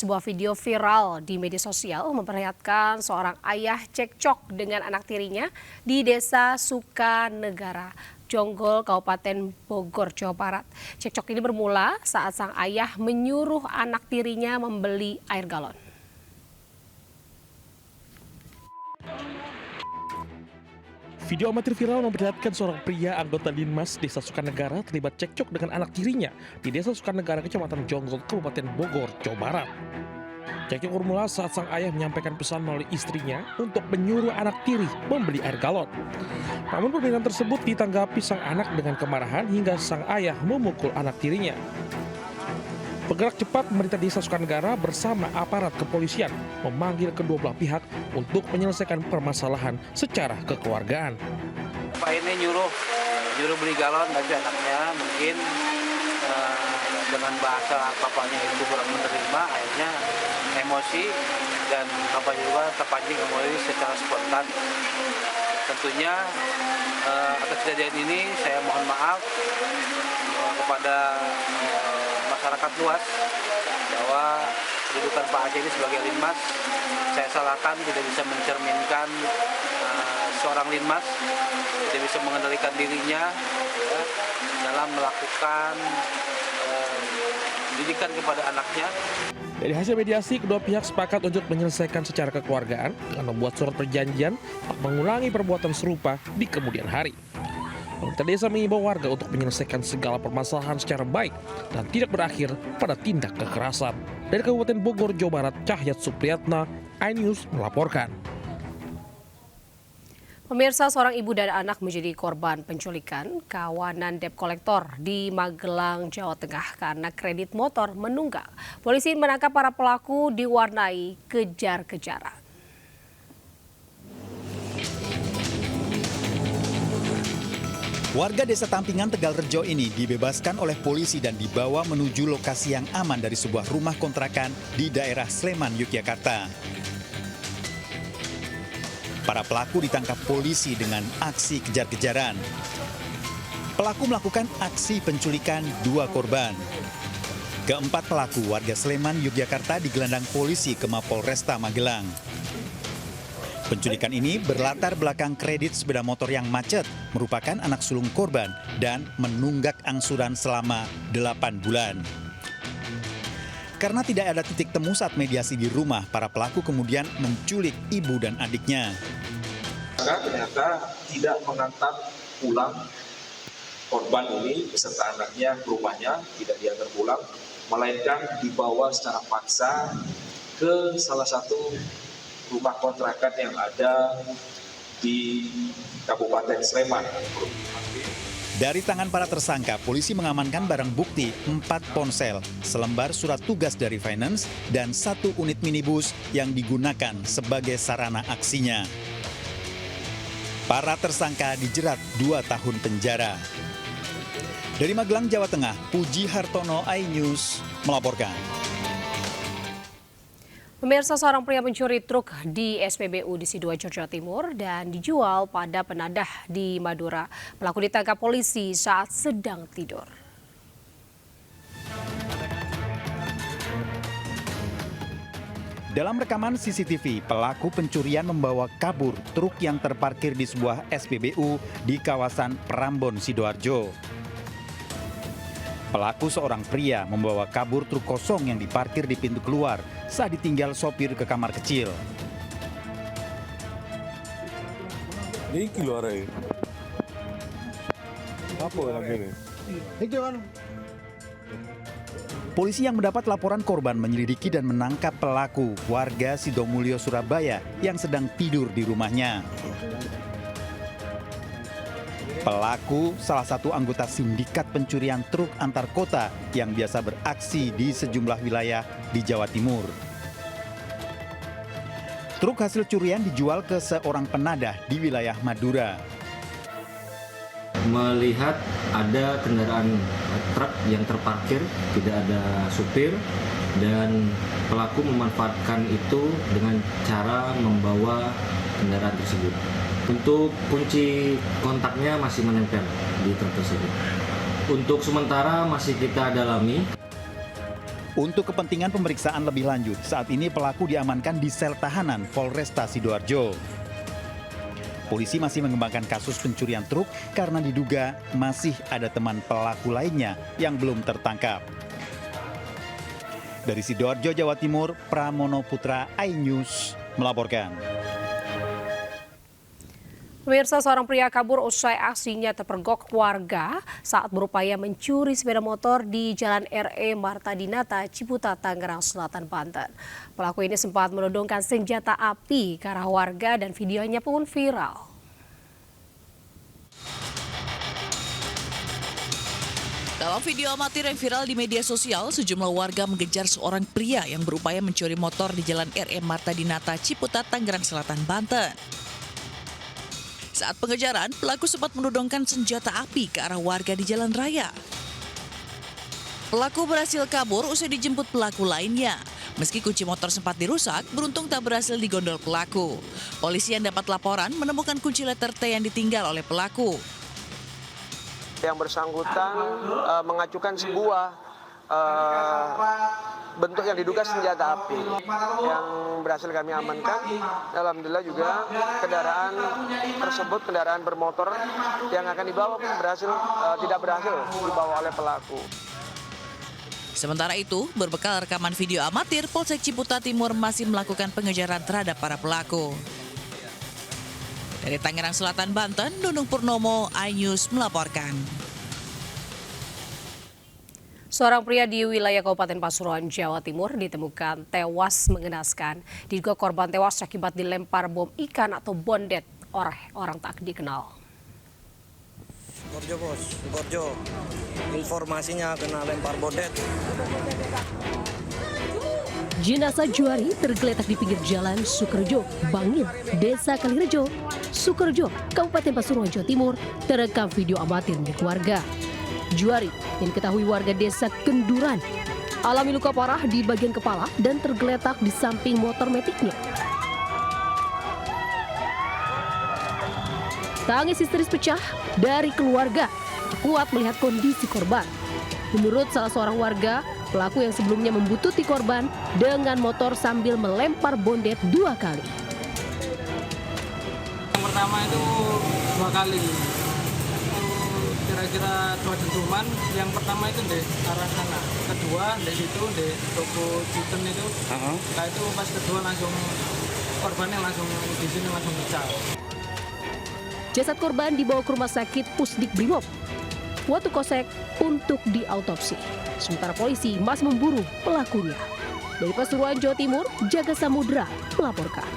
Sebuah video viral di media sosial memperlihatkan seorang ayah cekcok dengan anak tirinya di Desa Sukanegara, Jonggol, Kabupaten Bogor, Jawa Barat. Cekcok ini bermula saat sang ayah menyuruh anak tirinya membeli air galon. Video amatir viral memperlihatkan seorang pria anggota Linmas Desa Sukanegara terlibat cekcok dengan anak tirinya di Desa Sukanegara, Kecamatan Jonggol, Kabupaten Bogor, Jawa Barat. Cekcok bermula saat sang ayah menyampaikan pesan melalui istrinya untuk menyuruh anak tiri membeli air galon. Namun permintaan tersebut ditanggapi sang anak dengan kemarahan hingga sang ayah memukul anak tirinya. Bergerak cepat, pemerintah Desa Sukanegara bersama aparat kepolisian memanggil kedua belah pihak untuk menyelesaikan permasalahan secara kekeluargaan. Pak ini nyuruh beli galon, tapi anaknya mungkin dengan bahasa papanya itu kurang menerima, akhirnya emosi dan papanya juga terpancing emosi secara spontan. Tentunya atas kejadian ini saya mohon maaf kepada masyarakat luas bahwa kedudukan Pak Aceh ini sebagai Linmas saya salahkan, tidak bisa mencerminkan seorang Linmas, tidak bisa mengendalikan dirinya ya, dalam melakukan didikan kepada anaknya. Dari hasil mediasi, kedua pihak sepakat untuk menyelesaikan secara kekeluargaan dengan membuat surat perjanjian tak mengulangi perbuatan serupa di kemudian hari. Pemerintah desa mengimbau warga untuk menyelesaikan segala permasalahan secara baik dan tidak berakhir pada tindak kekerasan. Dari Kabupaten Bogor, Jawa Barat, Cahyat Supriyatna, iNews melaporkan. Pemirsa, seorang ibu dan anak menjadi korban penculikan kawanan debt collector di Magelang, Jawa Tengah karena kredit motor menunggak. Polisi menangkap para pelaku diwarnai kejar-kejaran. Warga Desa Tampingan, Tegalrejo ini dibebaskan oleh polisi dan dibawa menuju lokasi yang aman dari sebuah rumah kontrakan di daerah Sleman, Yogyakarta. Para pelaku ditangkap polisi dengan aksi kejar-kejaran. Pelaku melakukan aksi penculikan dua korban. Keempat pelaku warga Sleman, Yogyakarta digelandang polisi ke Mapolresta Magelang. Penculikan ini berlatar belakang kredit sepeda motor yang macet, merupakan anak sulung korban dan menunggak angsuran selama 8 bulan. Karena tidak ada titik temu saat mediasi di rumah, para pelaku kemudian menculik ibu dan adiknya. Ternyata tidak mengantar pulang korban ini beserta anaknya ke rumahnya, tidak diantar pulang, melainkan dibawa secara paksa ke salah satu rumah kontrakan yang ada di Kabupaten Sleman. Dari tangan para tersangka, polisi mengamankan barang bukti 4 ponsel, selembar surat tugas dari finance, dan 1 unit minibus yang digunakan sebagai sarana aksinya. Para tersangka dijerat 2 tahun penjara. Dari Magelang, Jawa Tengah, Puji Hartono, iNews melaporkan. Pemirsa, seorang pria mencuri truk di SPBU di Sidoarjo, Jawa Timur dan dijual pada penadah di Madura. Pelaku ditangkap polisi saat sedang tidur. Dalam rekaman CCTV, pelaku pencurian membawa kabur truk yang terparkir di sebuah SPBU di kawasan Prambon, Sidoarjo. Pelaku seorang pria membawa kabur truk kosong yang diparkir di pintu keluar saat ditinggal sopir ke kamar kecil. Ini keluar ya? Apa lagi nih? Polisi yang mendapat laporan korban menyelidiki dan menangkap pelaku, warga Sidomulyo, Surabaya, yang sedang tidur di rumahnya. Pelaku salah satu anggota sindikat pencurian truk antar kota yang biasa beraksi di sejumlah wilayah di Jawa Timur. Truk hasil curian dijual ke seorang penadah di wilayah Madura. Melihat ada kendaraan truk yang terparkir, tidak ada supir, dan pelaku memanfaatkan itu dengan cara membawa kendaraan tersebut. Untuk kunci kontaknya masih menempel di truk tersebut. Untuk sementara masih kita dalami. Untuk kepentingan pemeriksaan lebih lanjut, saat ini pelaku diamankan di sel tahanan Polresta Sidoarjo. Polisi masih mengembangkan kasus pencurian truk karena diduga masih ada teman pelaku lainnya yang belum tertangkap. Dari Sidoarjo, Jawa Timur, Pramono Putra, iNews melaporkan. Pemirsa, seorang pria kabur usai aksinya terpergok warga saat berupaya mencuri sepeda motor di Jalan RE Marta Dinata, Ciputat, Tangerang Selatan, Banten. Pelaku ini sempat menodongkan senjata api ke arah warga dan videonya pun viral. Dalam video amatir yang viral di media sosial, sejumlah warga mengejar seorang pria yang berupaya mencuri motor di Jalan RE Marta Dinata, Ciputat, Tangerang Selatan, Banten. Saat pengejaran, pelaku sempat menodongkan senjata api ke arah warga di jalan raya. Pelaku berhasil kabur usai dijemput pelaku lainnya. Meski kunci motor sempat dirusak, beruntung tak berhasil digondol pelaku. Polisi yang dapat laporan menemukan kunci letter T yang ditinggal oleh pelaku. Yang bersangkutan mengacukan sebuah bentuk yang diduga senjata api yang berhasil kami amankan. Alhamdulillah juga kendaraan tersebut, kendaraan bermotor yang akan dibawa tidak berhasil dibawa oleh pelaku. Sementara itu, berbekal rekaman video amatir, Polsek Ciputat Timur masih melakukan pengejaran terhadap para pelaku. Dari Tangerang Selatan, Banten, Nunung Purnomo, iNews melaporkan. Seorang pria di wilayah Kabupaten Pasuruan, Jawa Timur ditemukan tewas mengenaskan. Diduga korban tewas akibat dilempar bom ikan atau bondet oleh orang tak dikenal. Sukorjo, Bos. Sukorjo. Informasinya kena lempar bondet. Jenazah Juari tergeletak di pinggir jalan Sukorjo, Bangil, Desa Kalirejo, Sukorjo, Kabupaten Pasuruan, Jawa Timur, terekam video amatir milik warga. Juari yang diketahui warga desa Kenduran alami luka parah di bagian kepala dan tergeletak di samping motor metiknya. Tangis histeris pecah dari keluarga kuat melihat kondisi korban. Menurut salah seorang warga, pelaku yang sebelumnya membuntuti korban dengan motor sambil melempar bondet 2 kali. Yang pertama itu 2 kali. Kira-kira 2 dentuman. Yang pertama itu di arah sana, kedua di situ di toko chicken itu. Nah itu pas kedua langsung korbannya langsung di sini langsung pecah. Jasad korban dibawa ke rumah sakit Pusdik Brimob Watu Kosek untuk diautopsi. Sementara polisi masih memburu pelakunya. Dari Pasuruan, Jawa Timur, Jaga Samudra melaporkan.